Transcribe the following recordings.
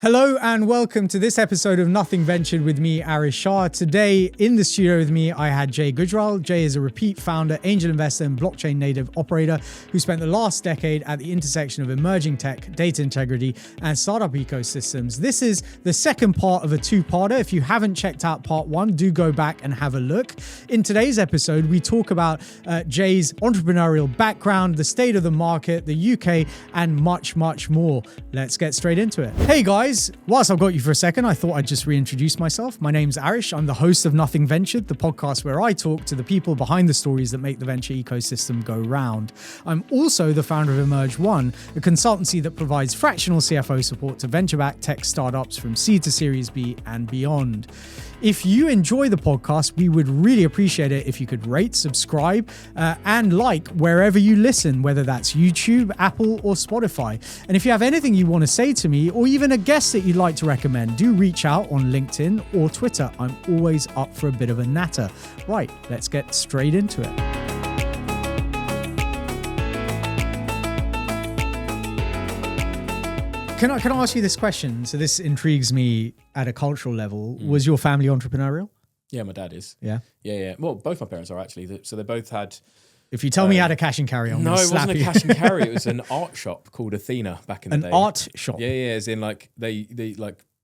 Hello and welcome to this episode of Nothing Ventured with me, Aarish Shah. Today in the studio with me, I had Jay Gujral. Jay is a repeat founder, angel investor, and blockchain native operator who spent the last decade at the intersection of emerging tech, data integrity, and startup ecosystems. This is the second part of a two-parter. If you haven't checked out part one, do go back and have a look. In today's episode, we talk about Jay's entrepreneurial background, the state of the market, the UK, and much, much more. Let's get straight into it. Hey guys. Whilst I've got you for a second, I thought I'd just reintroduce myself. My name's Aarish. I'm the host of Nothing Ventured, the podcast where I talk to the people behind the stories that make the venture ecosystem go round. I'm also the founder of Emerge One, a consultancy that provides fractional CFO support to venture-backed tech startups from C to Series B and beyond. If you enjoy the podcast, we would really appreciate it if you could rate, subscribe, and like wherever you listen, whether that's YouTube, Apple, or Spotify. And if you have anything you want to say to me, or even a guest that you'd like to recommend, do reach out on LinkedIn or Twitter. I'm always up for a bit of a natter. Right, let's get straight into it. Can I ask you this question? So this intrigues me at a cultural level. Was your family entrepreneurial? Yeah, my dad is. Yeah? Yeah. Well, both my parents are actually. So they both had... If you tell me you had a cash and carry, I'm No, going to it slap wasn't you. a cash and carry. It was an art shop called Athena back in the day. An art shop? Yeah, as in like that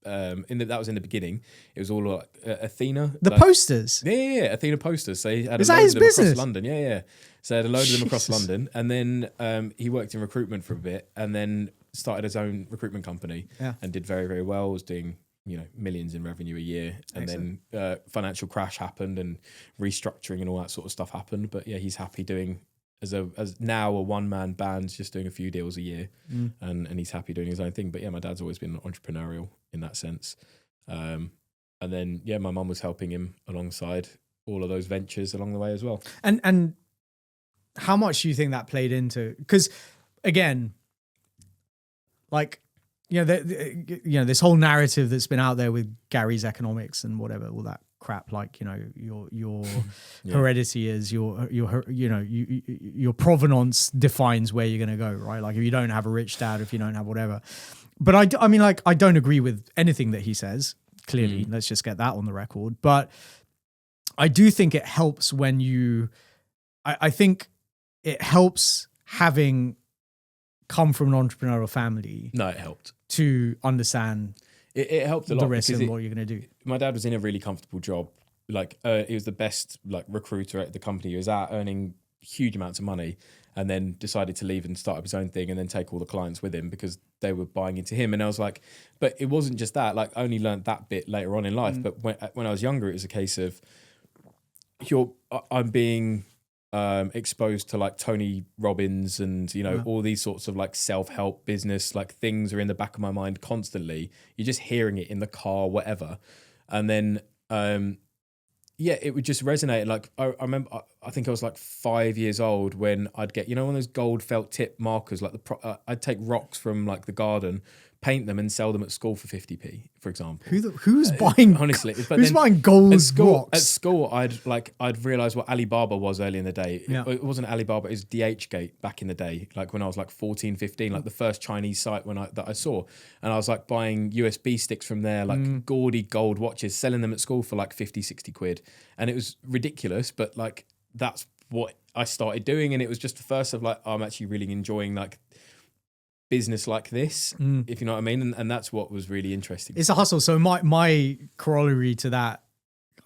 was in the beginning. It was all like Athena. The posters? Yeah, Athena posters. So he had Is a that load his of them business? across London. Yeah. So he had a load of them across Jesus. London. And then he worked in recruitment for a bit and then started his own recruitment company and did very, very well. Was doing, millions in revenue a year. And Excellent. then financial crash happened and restructuring and all that sort of stuff happened. But yeah, he's happy doing as now a one-man band, just doing a few deals a year, and he's happy doing his own thing. But yeah, my dad's always been entrepreneurial in that sense. And then my mum was helping him alongside all of those ventures along the way as well. And how much do you think that played into? Because again, like, this whole narrative that's been out there with Gary's economics and whatever, all that crap, like, your heredity is your provenance defines where you're going to go, right? Like if you don't have a rich dad, if you don't have whatever. But I don't agree with anything that he says, clearly. Let's just get that on the record. But I do think it helps when I think it helps having come from an entrepreneurial family. No, it helped to understand it helped a lot the risk because and what you're going to do. My dad was in a really comfortable job. Like he was the best recruiter at the company he was at, earning huge amounts of money, and then decided to leave and start up his own thing and then take all the clients with him because they were buying into him. And I was like, but it wasn't just that. Like I only learned that bit later on in life. But when I was younger, it was a case of I'm being exposed to like Tony Robbins and all these sorts of like self-help business like things are in the back of my mind constantly. You're just hearing it in the car, whatever, and then it would just resonate. Like I remember, I think I was like 5 years old when I'd get one of those gold felt tip markers. Like I'd take rocks from like the garden, paint them, and sell them at school for 50p, for example. Who's buying? Honestly, who's buying gold rocks? At school, I'd realised what Alibaba was early in the day. Yeah. It wasn't Alibaba; it was DHgate back in the day. Like when I was like 14, 15, like the first Chinese site that I saw, and I was like buying USB sticks from there, like gaudy gold watches, selling them at school for like 50, 60 quid, and it was ridiculous. But like that's what I started doing, and it was just the first of like I'm actually really enjoying like business like this, if you know what I mean, and that's what was really interesting. It's a hustle. So my corollary to that,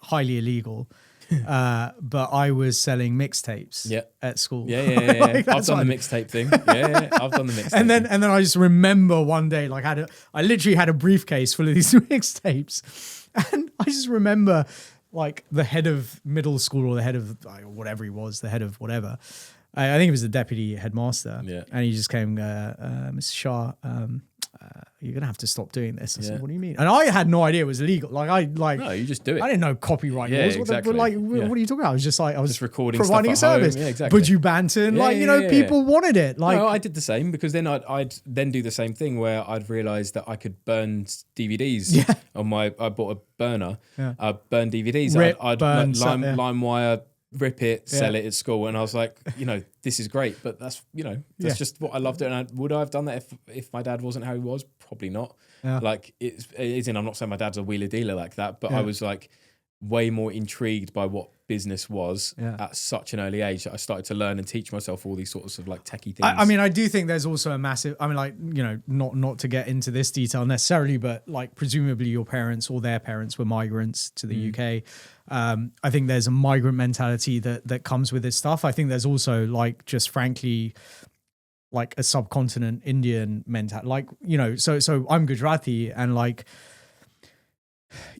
highly illegal, but I was selling mixtapes at school. Yeah. Like, I've done the mixtape thing. Yeah, I've done the mixtape. And then I just remember one day, like I literally had a briefcase full of these mixtapes, and I just remember like the head of middle school or the head of whatever he was, the head of whatever. I think it was the deputy headmaster. Yeah. And he just came, Mr. Shah, you're going to have to stop doing this. I said, what do you mean? And I had no idea it was illegal. No, you just do it. I didn't know copyright laws. Exactly. What are you talking about? I was just recording providing a service. Yeah, exactly. Buju Banton, people wanted it. Like, no, I did the same because then I'd then do the same thing where I'd realised that I could burn DVDs on I bought a burner. Yeah. I'd burn DVDs. I'd LimeWire, rip it, sell it at school, and I was like, this is great, but that's just what I love doing. And would I have done that if my dad wasn't how he was? Probably not. Yeah. Like it is in, I'm not saying my dad's a wheeler dealer like that, but Yeah. I was like way more intrigued by what business was at such an early age that I started to learn and teach myself all these sorts of like techie things. I mean, I do think there's also a massive, I mean, like, you know, not to get into this detail necessarily, but like presumably your parents or their parents were migrants to the UK. I think there's a migrant mentality that comes with this stuff. I think there's also like, just frankly, like a subcontinent Indian mentality, like, you know, so I'm Gujarati, and like,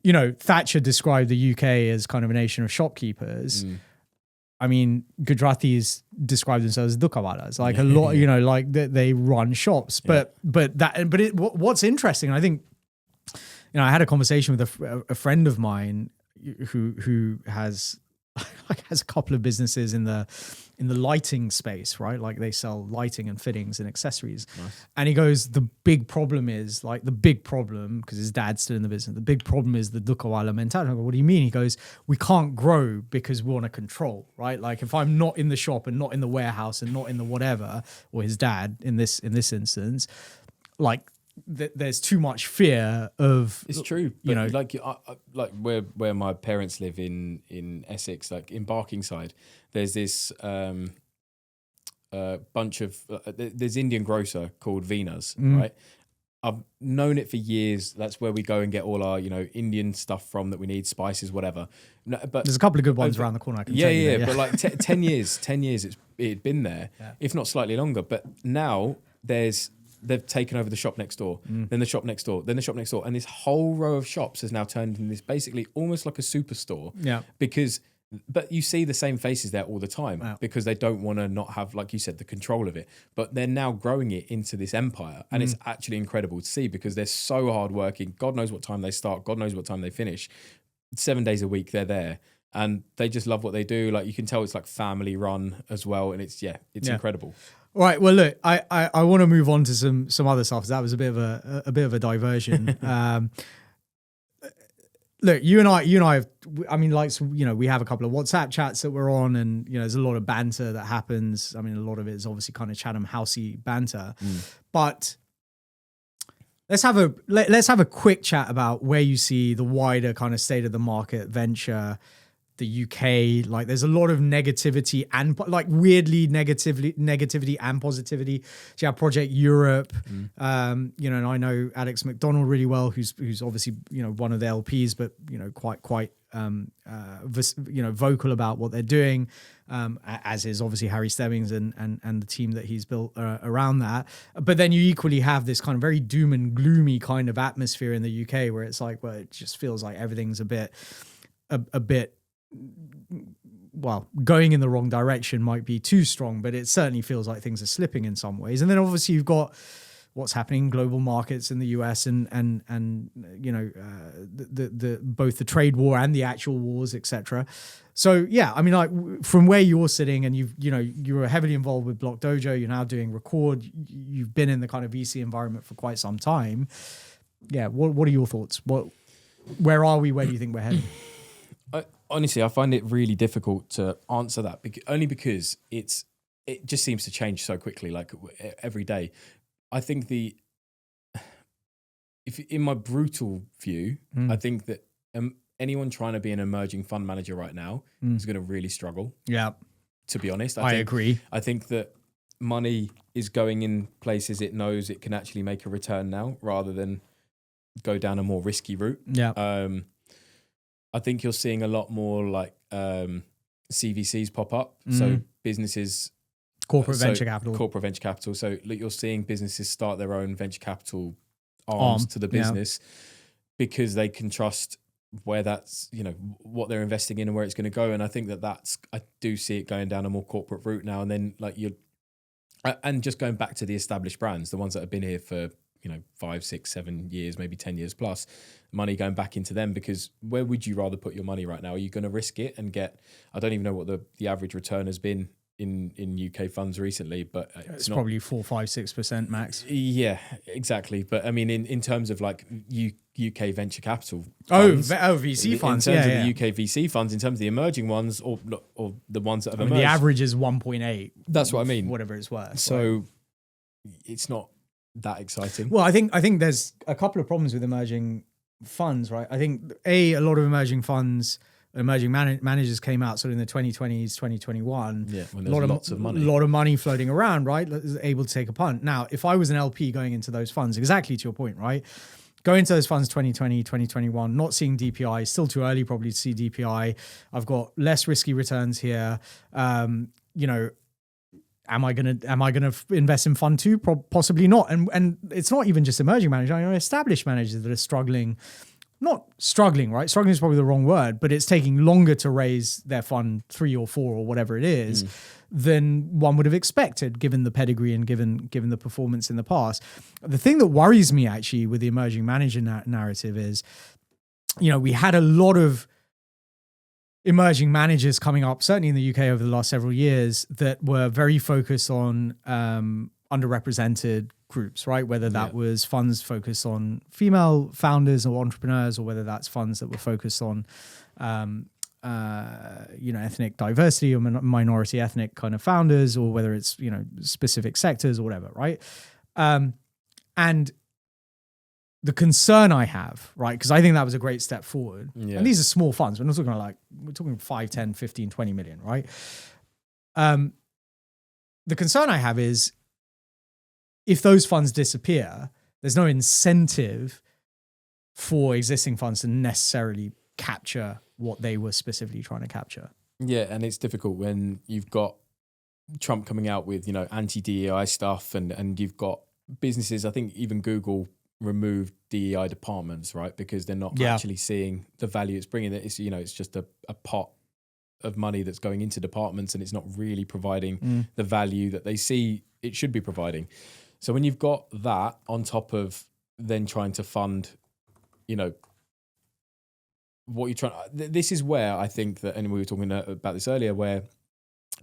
you know, Thatcher described the UK as kind of a nation of shopkeepers. I mean, Gujaratis describe themselves as dukawalas, like a lot, you know, like they run shops. But what's interesting, I think, you know, I had a conversation with a friend of mine who has like has a couple of businesses in the lighting space, right? Like they sell lighting and fittings and accessories. Nice. And he goes, the big problem is because his dad's still in the business. The big problem is the dukawala mentality. I go, what do you mean? He goes, we can't grow because we want to control, right? Like if I'm not in the shop and not in the warehouse and not in the whatever, or his dad in this instance, like there's too much fear of. It's true, but you know, like where my parents live in Essex, like in Barkingside, there's this bunch of there's Indian grocer called Vena's, right? I've known it for years. That's where we go and get all our, you know, Indian stuff from that we need, spices, whatever. No, but there's a couple of good ones around the corner. I can tell you that, but like 10 years, it'd been there, if not slightly longer. But now they've taken over the shop next door, then the shop next door, then the shop next door. And this whole row of shops has now turned into this basically almost like a superstore. Yeah. But you see the same faces there all the time because they don't want to not have, like you said, the control of it. But they're now growing it into this empire. And it's actually incredible to see because they're so hardworking. God knows what time they start. God knows what time they finish. 7 days a week, they're there. And they just love what they do. Like you can tell it's like family run as well. And it's incredible. All right. Well, look, I want to move on to some other stuff. That was a bit of a diversion. Look, you and I have, I mean, like, you know, we have a couple of WhatsApp chats that we're on, and you know, there's a lot of banter that happens. I mean, a lot of it is obviously kind of Chatham Housey banter, but let's have a quick chat about where you see the wider kind of state of the market, venture, the UK. Like there's a lot of negativity and like weirdly negativity and positivity. So you have Project Europe, you know, and I know Alex McDonald really well, who's obviously, you know, one of the LPs, but you know, quite you know, vocal about what they're doing, as is obviously Harry Stebbings and the team that he's built around that. But then you equally have this kind of very doom and gloomy kind of atmosphere in the UK where it's like, well, it just feels like everything's a bit well, going in the wrong direction might be too strong, but it certainly feels like things are slipping in some ways. And then obviously you've got what's happening in global markets in the US and you know, the both the trade war and the actual wars, etc. So yeah, I mean, like from where you're sitting, and you were heavily involved with Block Dojo, you're now doing Record, you've been in the kind of VC environment for quite some time. Yeah, what are your thoughts? Where are we? Where do you think we're heading? Honestly, I find it really difficult to answer that only because it just seems to change so quickly, like every day. I think if in my brutal view, I think that anyone trying to be an emerging fund manager right now is going to really struggle. Yeah, to be honest, I agree. I think that money is going in places it knows it can actually make a return now, rather than go down a more risky route. Yeah. I think you're seeing a lot more like CVCs pop up. So businesses, corporate venture capital. So you're seeing businesses start their own venture capital arms to the business because they can trust where that's, you know, what they're investing in and where it's going to go. And I think I do see it going down a more corporate route now. And then like and just going back to the established brands, the ones that have been here for, you know, 5, 6, 7 years, maybe 10 years plus, money going back into them, because where would you rather put your money right now? Are you going to risk it and get, I don't even know what the average return has been in UK funds recently, but it's probably 4, 5, 6% max. Yeah, exactly. But I mean, in terms of like UK venture capital funds, VC funds, in terms of the UK VC funds, in terms of the emerging ones or the ones that have emerged, the average is 1.8. That's what I mean. Whatever it's worth. So it's not that exciting? Well, I think there's a couple of problems with emerging funds, right? I think a lot of emerging funds, managers came out sort of in the 2020s, 2021. Yeah, when there's lots of money. A lot of money floating around, right? Able to take a punt. Now, if I was an LP going into those funds, exactly to your point, right? Going into those funds 2020, 2021, not seeing DPI, still too early probably to see DPI. I've got less risky returns here. You know, am I gonna invest in fund two? Possibly not. And it's not even just emerging managers. I know established managers that are struggling. Not struggling, right? Struggling is probably the wrong word, but it's taking longer to raise their fund 3 or 4 or whatever it is than one would have expected, given the pedigree and given the performance in the past. The thing that worries me actually with the emerging manager narrative is, you know, we had a lot of emerging managers coming up, certainly in the UK over the last several years, that were very focused on underrepresented groups, right? Whether that was funds focused on female founders or entrepreneurs, or whether that's funds that were focused on, you know, ethnic diversity or minority ethnic kind of founders, or whether it's, you know, specific sectors or whatever, right? And the concern I have, right, because I think that was a great step forward. Yeah. And these are small funds. We're not talking like, we're talking 5, 10, 15, 20 million, right? The concern I have is, if those funds disappear, there's no incentive for existing funds to necessarily capture what they were specifically trying to capture. Yeah, and it's difficult when you've got Trump coming out with, you know, anti-DEI stuff, and you've got businesses, I think even Google removed DEI departments, right? Because they're not actually seeing the value it's bringing. It's, you know, it's just a pot of money that's going into departments, and it's not really providing the value that they see it should be providing. So when you've got that on top of then trying to fund, you know, what you're trying, this is where I think that, and we were talking about this earlier, where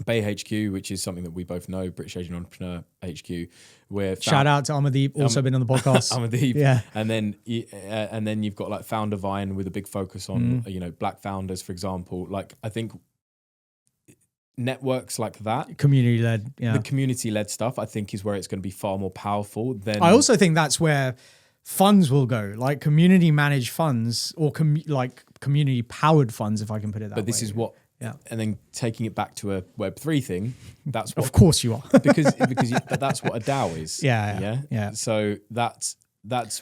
Bay HQ, which is something that we both know, British Asian Entrepreneur HQ, where shout out to Amardeep, also been on the podcast. Amardeep, yeah. And then you've got like Founder Vine with a big focus on you know, black founders, for example. Like, I think networks like that, community led, the community led stuff, I think is where it's going to be far more powerful than. I also think that's where funds will go, like community managed funds, or like community powered funds, if I can put it that way. But this is what. Yeah, and then taking it back to a Web3 thing, that's what. Of course you are, because but that's what a DAO is. Yeah. So that's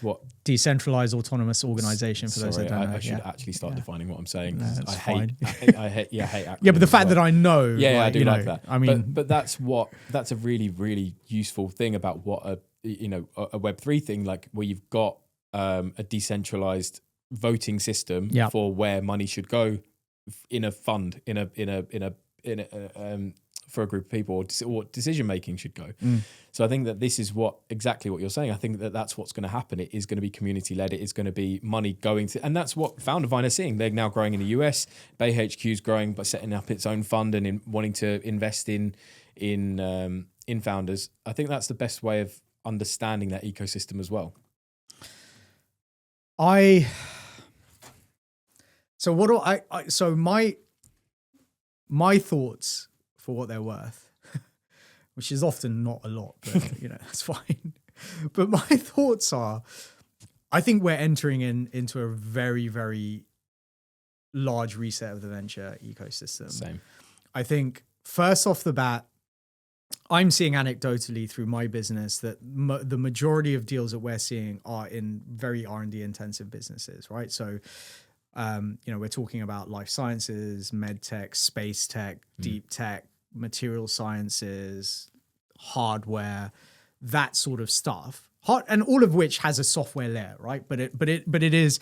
what decentralized autonomous organization. For those that don't know, I should actually start defining what I'm saying. No, I hate acronyms. Yeah, but the fact that I know, I do like that. I mean, but that's a really, really useful thing about what a Web3 thing, like where you've got a decentralized voting system for where money should go in a fund, for a group of people, or decision making should go. So I think that this is exactly what you're saying. I think that that's what's going to happen. It is going to be community led. It is going to be money going to, and that's what Founder Vine are seeing. They're now growing in the US. Bay HQ is growing by setting up its own fund and wanting to invest in founders. I think that's the best way of understanding that ecosystem as well. So my thoughts, for what they're worth, which is often not a lot, but you know, that's fine. But my thoughts are, I think we're entering into a very, very large reset of the venture ecosystem. Same. I think first off the bat, I'm seeing anecdotally through my business that the majority of deals that we're seeing are in very R&D intensive businesses, right? So, you know, we're talking about life sciences, med tech, space tech, deep tech, material sciences, hardware, that sort of stuff. And all of which has a software layer, right? But it is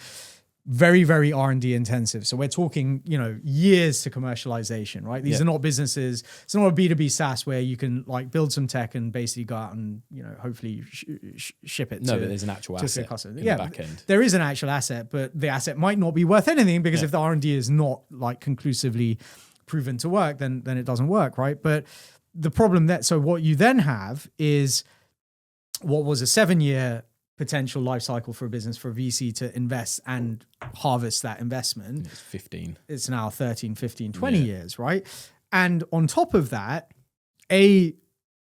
very, very R&D intensive. So we're talking, you know, years to commercialization, right? These are not businesses. It's not a B2B SaaS where you can like build some tech and basically go out and, you know, hopefully ship it. No, but there's an actual asset in the back end. There is an actual asset, but the asset might not be worth anything because if the R&D is not like conclusively proven to work, then it doesn't work, right? But the problem so what you then have is what was a 7-year potential life cycle for a business, for a VC to invest and harvest that investment. It's 15. It's now 13, 15, 20 years, right? And on top of that, a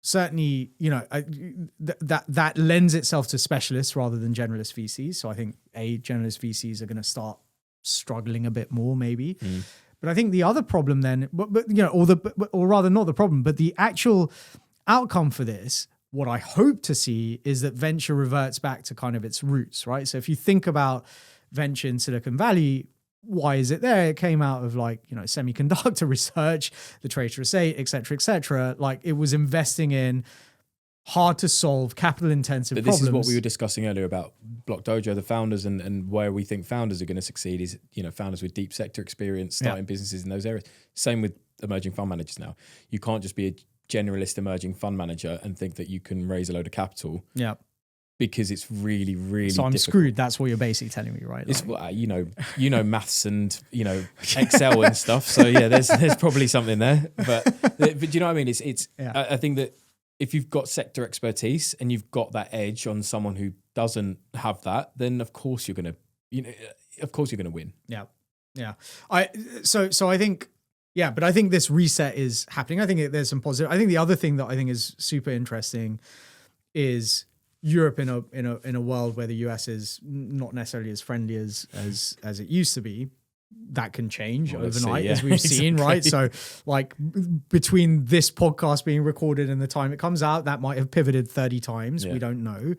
certainly, that lends itself to specialists rather than generalist VCs. So I think generalist VCs are going to start struggling a bit more, maybe. But I think the other problem then, or rather not the problem, but the actual outcome for this, what I hope to see is that venture reverts back to kind of its roots, right? So if you think about venture in Silicon Valley, why is it there? It came out of semiconductor research, the traitorous eight, et cetera, like it was investing in hard to solve, capital intensive problems. This is what we were discussing earlier about Block Dojo, the founders and where we think founders are going to succeed is, founders with deep sector experience, starting businesses in those areas. Same with emerging fund managers now. You can't just be a generalist emerging fund manager and think that you can raise a load of capital. Yeah. Because it's really, really So I'm difficult. screwed. That's what you're basically telling me, right? It's maths and Excel and stuff. So yeah, there's probably something there. But do you know what I mean? I think that if you've got sector expertise and you've got that edge on someone who doesn't have that, then of course you're gonna win. Yeah. So I think. Yeah, but I think this reset is happening. I think there's some positive. I think the other thing that I think is super interesting is Europe in a world where the US is not necessarily as friendly as it used to be. That can change overnight, as we've seen, right? So, like between this podcast being recorded and the time it comes out, that might have pivoted 30 times. Yeah. We don't know.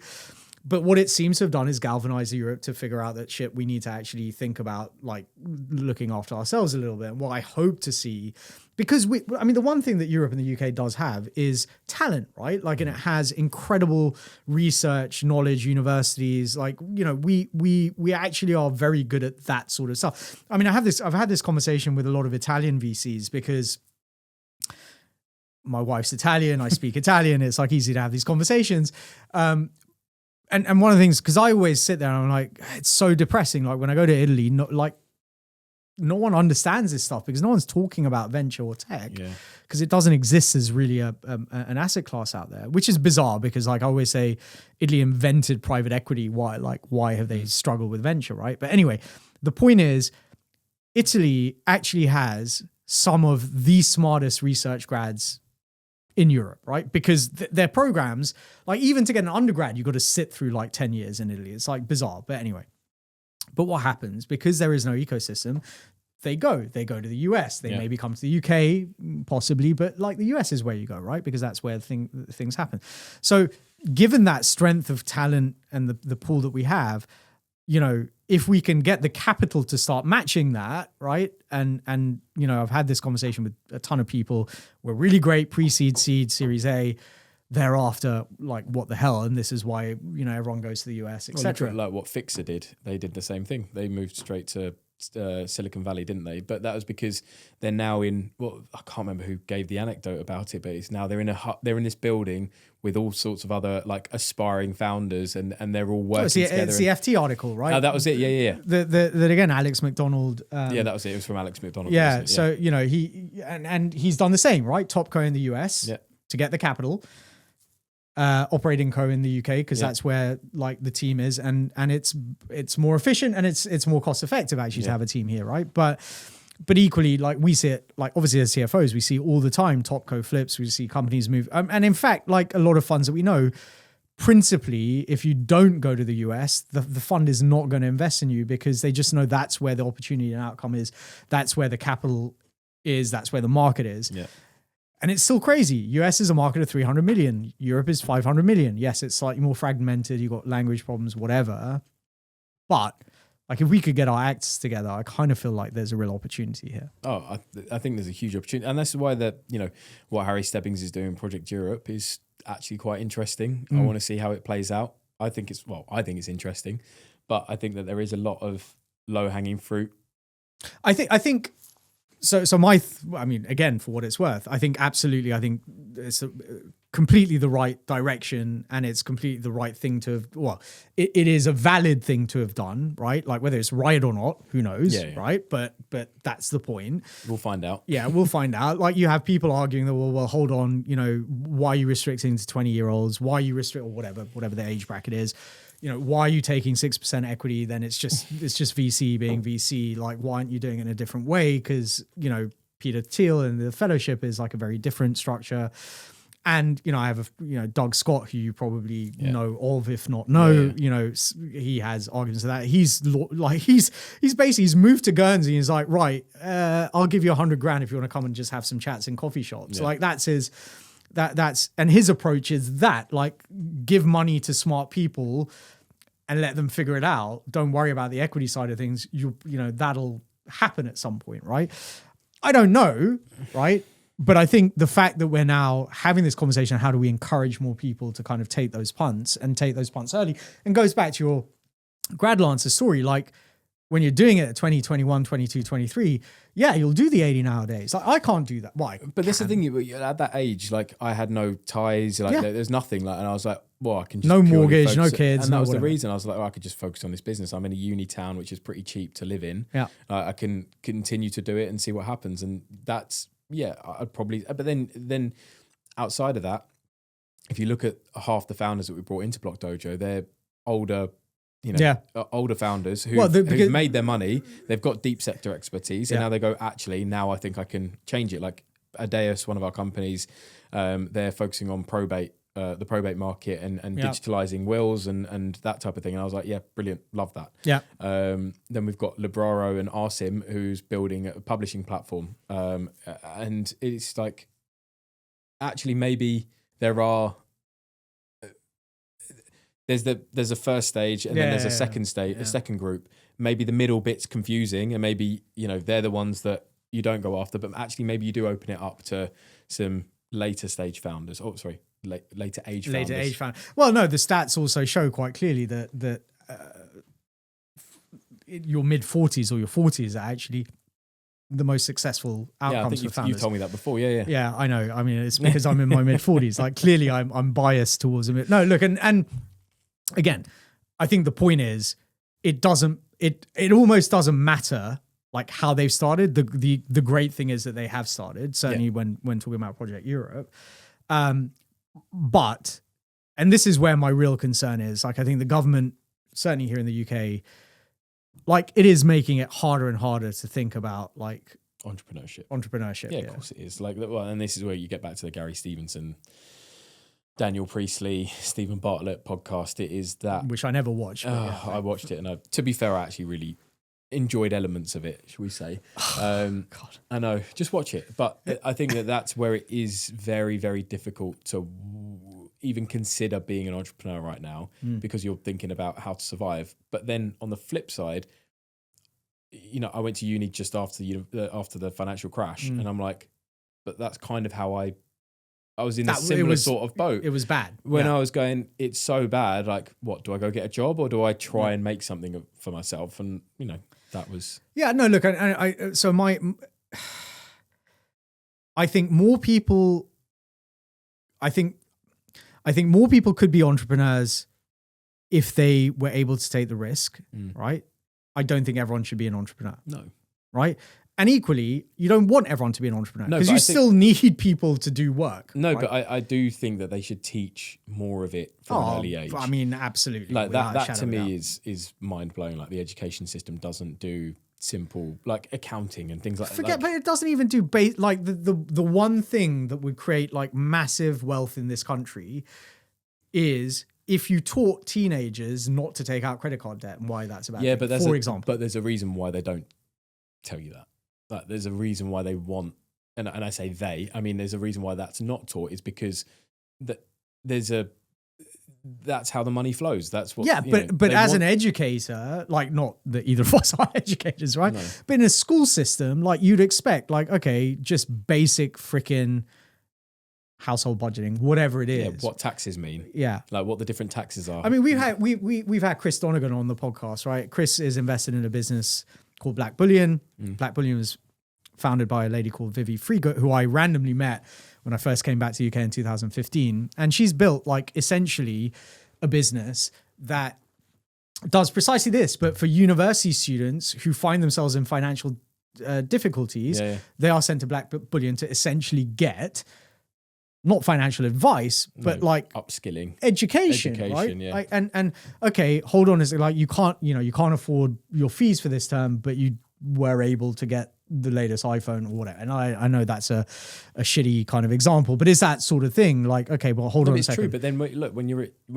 But what it seems to have done is galvanize Europe to figure out that we need to actually think about like looking after ourselves a little bit. And what I hope to see, because the one thing that Europe and the UK does have is talent, right? Like, and it has incredible research, knowledge, universities. Like, we actually are very good at that sort of stuff. I mean, I've had this conversation with a lot of Italian VCs because my wife's Italian, I speak Italian. It's like easy to have these conversations. And one of the things, because I always sit there and I'm like, it's so depressing. Like when I go to Italy, no one understands this stuff because no one's talking about venture or tech because it doesn't exist as really an asset class out there, which is bizarre because like I always say, Italy invented private equity. Why have they struggled with venture, right? But anyway, the point is Italy actually has some of the smartest research grads in Europe, right? Because their programs, like even to get an undergrad, you've got to sit through like 10 years in Italy. It's like bizarre. But anyway, but what happens, because there is no ecosystem, they go to the US. They maybe come to the UK, possibly, but like the US is where you go, right? Because that's where things happen. So given that strength of talent and the pool that we have, if we can get the capital to start matching that, right? And I've had this conversation with a ton of people. We're really great pre-seed, seed, Series A. Thereafter, like what the hell? And this is why everyone goes to the US, etc. Like what Fixer did, they did the same thing. They moved straight to Silicon Valley, didn't they? But that was because they're now in. Well, I can't remember who gave the anecdote about it, but it's now they're in this building with all sorts of other like aspiring founders, and they're all working together. It's the FT article, right? Oh, that was it. Yeah. That again, Alex McDonald. That was it. It was from Alex McDonald. Yeah. So and he's done the same, right? Topco in the US to get the capital. Operating co in the UK because that's where like the team is, and it's more efficient and it's more cost effective actually to have a team here, right? But equally, like we see it, like obviously as CFOs, we see all the time Topco flips, we see companies move, and in fact, like a lot of funds that we know, principally, if you don't go to the US, the fund is not going to invest in you because they just know that's where the opportunity and outcome is, that's where the capital is, that's where the market is. Yeah. And it's still crazy. US is a market of 300 million. Europe is 500 million. Yes, it's slightly more fragmented. You've got language problems, whatever. But like if we could get our acts together, I kind of feel like there's a real opportunity here. Oh, I think there's a huge opportunity. And that's why what Harry Stebbings is doing in Project Europe is actually quite interesting. I want to see how it plays out. I think it's interesting. But I think that there is a lot of low-hanging fruit. I think So again, for what it's worth, I think it's completely the right direction and it's completely the right thing to have, it is a valid thing to have done, right? Like whether it's right or not, who knows, right? But that's the point. We'll find out. Yeah, we'll find out. Like you have people arguing that, well, hold on, why are you restricting to 20-year-olds? Why are you restricting, or whatever the age bracket is? Why are you taking 6% equity? Then it's just VC being VC. Like, why aren't you doing it in a different way? Because, Peter Thiel and the fellowship is like a very different structure. And, you know, I have Doug Scott, who you probably know of, if not know, you know, he has arguments of that. He's moved to Guernsey and he's like, right, I'll give you $100,000 if you want to come and just have some chats in coffee shops. Like that's his, and his approach is that, like, give money to smart people and let them figure it out. Don't worry about the equity side of things. You know, that'll happen at some point, right? I don't know, right? But I think the fact that we're now having this conversation, how do we encourage more people to kind of take those punts early, and goes back to your grad lancer story. Like when you're doing it at 20, 21, 22, 23, yeah, you'll do the 80 nowadays. Like I can't do that. Why? But that's the thing, at that age, like I had no ties, like there's nothing, like, and I was like, well, I can just no mortgage, no kids. And that was whatever. the reason I was like, oh, I could just focus on this business. I'm in a uni town, which is pretty cheap to live in. Yeah. I can continue to do it and see what happens. And that's, I'd probably, but then outside of that, if you look at half the founders that we brought into Block Dojo, they're older, older founders who've made their money. They've got deep sector expertise, and now they go, actually, now I think I can change it. Like Adeus, one of our companies, they're focusing on probate, the probate market and digitalizing wills and that type of thing. And I was like, yeah, brilliant. Love that. Yeah. Then we've got Libraro and Arsim, who's building a publishing platform. And it's like, actually, maybe there are, there's a first stage and then there's a second stage, a second group. Maybe the middle bit's confusing and maybe, they're the ones that you don't go after, but actually maybe you do open it up to some later stage founders. Oh, sorry. Later age founders. Well, no, the stats also show quite clearly that your mid 40s or your 40s are actually the most successcul outcomes for founders. You've told me that before. Yeah, I know. I mean, it's because I'm in my mid 40s. Like clearly, I'm biased towards them. No, look, and again, I think the point is, it almost doesn't matter like how they've started. The great thing is that they have started. Certainly when talking about Project Europe. But, and this is where my real concern is, like, I think the government, certainly here in the UK, like it is making it harder and harder to think about like entrepreneurship. Yeah, of course it is. Like, well, and this is where you get back to the Gary Stevenson, Daniel Priestley, Stephen Bartlett podcast. It is that, which I never watched. I watched it, and to be fair, I actually really enjoyed elements of it, should we say. God. I know, just watch it. But I think that's where it is very, very difficult to even consider being an entrepreneur right now, because you're thinking about how to survive. But then on the flip side, I went to uni just after the financial crash, and I'm like, but that's kind of how I was in a similar sort of boat. It was bad. When I was going, it's so bad, like, what, do I go get a job or do I try and make something for myself? And, that was... Yeah, no, look, I think more people could be entrepreneurs if they were able to take the risk, right? I don't think everyone should be an entrepreneur. No. Right? And equally, you don't want everyone to be an entrepreneur because you still need people to do work. No, right? but I do think that they should teach more of it from an early age. I mean, absolutely. Like that to me is mind blowing. Like the education system doesn't do simple like accounting and things like that. But it doesn't even do like the one thing that would create like massive wealth in this country is if you taught teenagers not to take out credit card debt and why that's about. Yeah, but for example. But there's a reason why they don't tell you that. Like, there's a reason why they want, and I say they, I mean, there's a reason why that's not taught is because that's how the money flows. That's what. Yeah, but as an educator, like, not that either of us are educators, right? No. But in a school system, like, you'd expect, like, okay, just basic freaking household budgeting, whatever it is. Yeah, what taxes mean. Yeah, like what the different taxes are. I mean, we've had Chris Donegan on the podcast, right? Chris is invested in a business called Black Bullion. Black Bullion was founded by a lady called Vivi Frigo, who I randomly met when I first came back to the UK in 2015. And she's built like essentially a business that does precisely this, but for university students who find themselves in financial difficulties, they are sent to Black Bullion to essentially get not financial advice, but like upskilling, education, right? Yeah. Like, and okay, hold on. Is it like you can't afford your fees for this term, but you were able to get the latest iPhone or whatever. And I know that's a shitty kind of example, but it's that sort of thing. Like, okay, well, hold on a second. It's true, but then look, when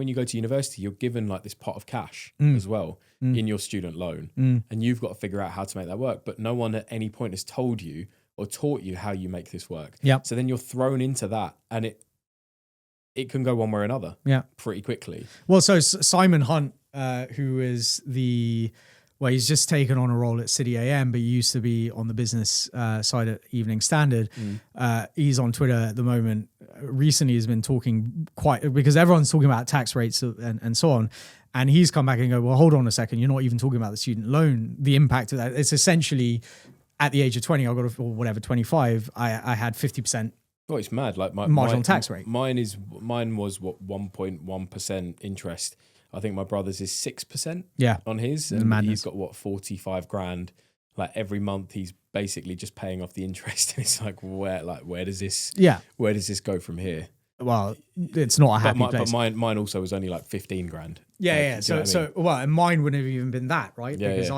you go to university, you're given like this pot of cash as well in your student loan, and you've got to figure out how to make that work. But no one at any point has told you or taught you how you make this work. Yeah. So then you're thrown into that, and it can go one way or another. Yeah. Pretty quickly. Well, so Simon Hunt, who is he's just taken on a role at City AM, but he used to be on the business side at Evening Standard. He's on Twitter at the moment. Recently has been talking because everyone's talking about tax rates and so on. And he's come back and go, well, hold on a second. You're not even talking about the student loan, the impact of that. It's essentially at the age of 20, 25, I had 50%. Oh, it's mad. Like marginal tax rate. Mine was 1.1% interest. I think my brother's is 6% on his. And he's got 45 grand. Like every month he's basically just paying off the interest. And it's like, where does this go from here? Well, it's not a happy place. But mine also was only like 15 grand. Yeah. And mine wouldn't have even been that, right? Yeah, because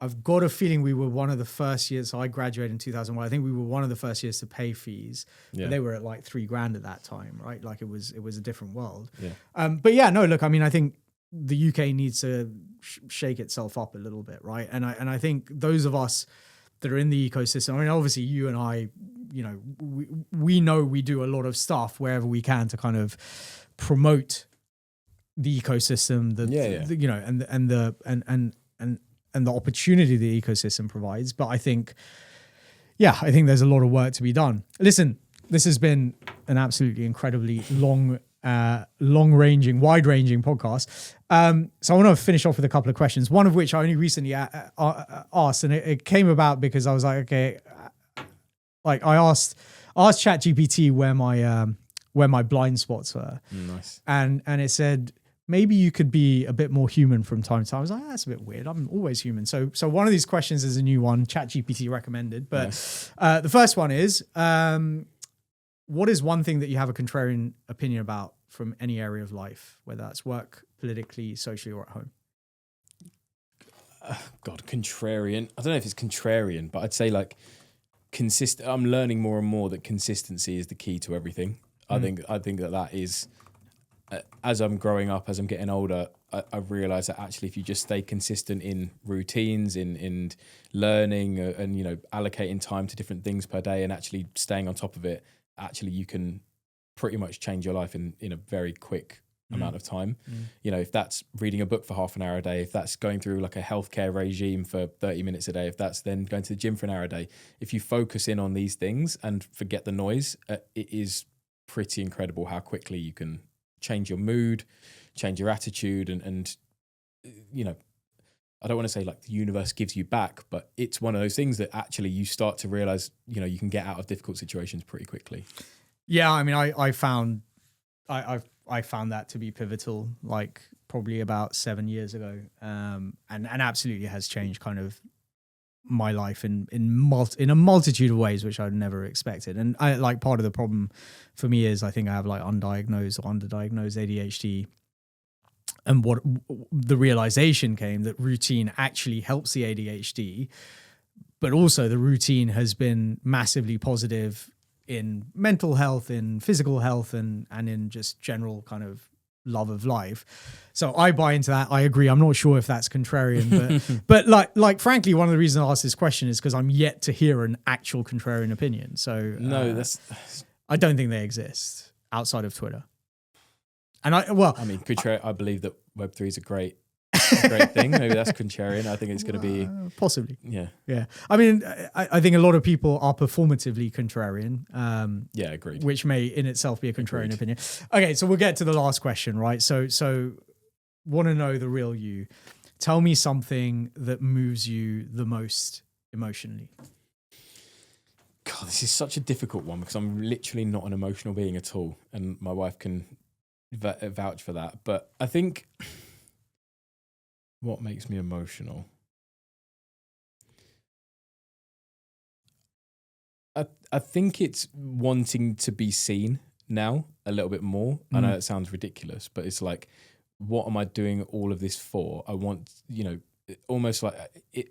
I've got a feeling we were one of the first years. So I graduated in 2001. I think we were one of the first years to pay fees. Yeah. They were at like $3,000 at that time, right? Like it was a different world. Yeah. But yeah, no, look, I mean, I think the UK needs to shake itself up a little bit, right? And I think those of us that are in the ecosystem, I mean, obviously you and I, you know we do a lot of stuff wherever we can to kind of promote the ecosystem, and the opportunity the ecosystem provides. But I think there's a lot of work to be done. Listen, this has been an absolutely incredibly wide-ranging podcast. So I want to finish off with a couple of questions, one of which I only recently asked, and it came about because I was like, okay, like I asked ChatGPT where my blind spots were. Nice. And it said, maybe you could be a bit more human from time to time. I was like, that's a bit weird. I'm always human. So one of these questions is a new one, ChatGPT recommended. But the first one is, what is one thing that you have a contrarian opinion about from any area of life, whether that's work, politically, socially, or at home? Contrarian. I don't know if it's contrarian, but I'd say like consistent. I'm learning more and more that consistency is the key to everything. I think that is... as I'm growing up, as I'm getting older, I've realized that actually if you just stay consistent in routines, in learning and, allocating time to different things per day and actually staying on top of it, actually you can pretty much change your life in a very quick amount of time. If that's reading a book for half an hour a day, if that's going through like a healthcare regime for 30 minutes a day, if that's then going to the gym for an hour a day, if you focus in on these things and forget the noise, it is pretty incredible how quickly you can change your mood, change your attitude, and I don't want to say like the universe gives you back, but it's one of those things that actually you start to realize, you can get out of difficult situations pretty quickly. Yeah, I mean, I found that to be pivotal, like probably about 7 years ago, and absolutely has changed kind of my life in a multitude of ways, which I'd never expected. And I like part of the problem for me is I think I have like undiagnosed or underdiagnosed ADHD. And what the realization came that routine actually helps the ADHD, but also the routine has been massively positive in mental health, in physical health, and in just general kind of love of life. So I buy into that. I agree. I'm not sure if that's contrarian, but like frankly, one of the reasons I asked this question is because I'm yet to hear an actual contrarian opinion. So I don't think they exist outside of Twitter. And I believe that Web3 is a great thing. Maybe that's contrarian. I think it's going to be possibly. Yeah. I mean, I think a lot of people are performatively contrarian. Agreed. Which may in itself be a contrarian opinion. Okay, so we'll get to the last question, right? So want to know the real you. Tell me something that moves you the most emotionally. God, this is such a difficult one because I'm literally not an emotional being at all, and my wife can vouch for that. But I think what makes me emotional, I think it's wanting to be seen now a little bit more. I know that sounds ridiculous, but it's like, what am I doing all of this for? I want, almost like it.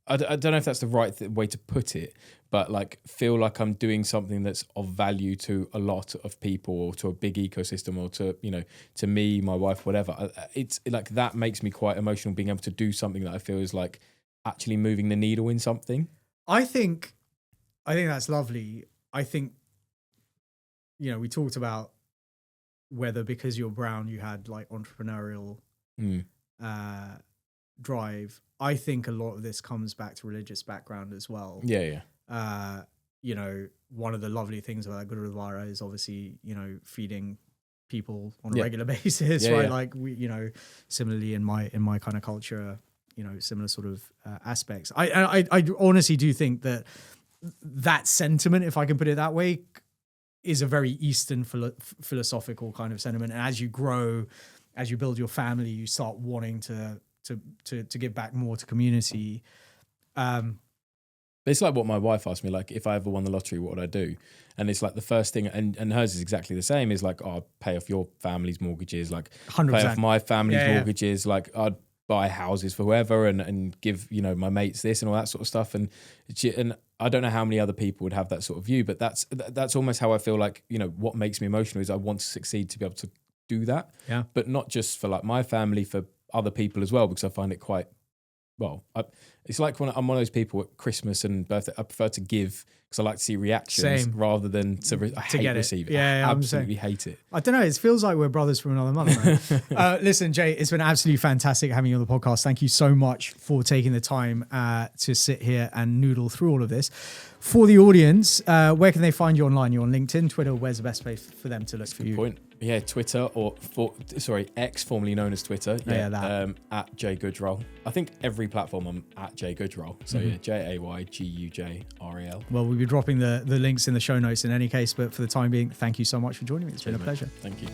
I don't know if that's the right way to put it, but like feel like I'm doing something that's of value to a lot of people or to a big ecosystem or to, you know, to me, my wife, whatever. It's like that makes me quite emotional, being able to do something that I feel is like actually moving the needle in something. I think that's lovely. I think, you know, we talked about whether because you're brown, you had like entrepreneurial drive. I think a lot of this comes back to religious background as well. Yeah. You know, one of the lovely things about Gurudwara is obviously, you know, feeding people on a regular basis, right? Yeah. Like we, you know, similarly in my kind of culture, you know, similar sort of aspects. I honestly do think that sentiment, if I can put it that way, is a very Eastern philosophical kind of sentiment. And as you grow, as you build your family, you start wanting to give back more to community. It's like what my wife asked me, like if I ever won the lottery, what would I do? And it's like the first thing, and hers is exactly the same, is like, oh, I'd pay off your family's mortgages, like 100%. Pay off my family's mortgages, like I'd buy houses for whoever and give, you know, my mates this and all that sort of stuff. And I don't know how many other people would have that sort of view, but that's almost how I feel like, you know, what makes me emotional is I want to succeed to be able to do that. Yeah. But not just for like my family, for other people as well, because I find it quite, well, it's like when I'm one of those people at Christmas and birthday, I prefer to give because I like to see reactions rather than I hate receiving. Yeah, I absolutely hate it. I don't know. It feels like we're brothers from another mother. Listen, Jay, it's been absolutely fantastic having you on the podcast. Thank you so much for taking the time to sit here and noodle through all of this. For the audience, where can they find you online? You're on LinkedIn, Twitter. Where's the best place for them to look for you? Good point. Yeah, Twitter or X, formerly known as Twitter. Yeah, at Jay Gujral. I think every platform I'm at Jay Gujral. So yeah, JayGujral. Well, we'll be dropping the links in the show notes in any case, but for the time being, thank you so much for joining me. It's been a pleasure. Thank you.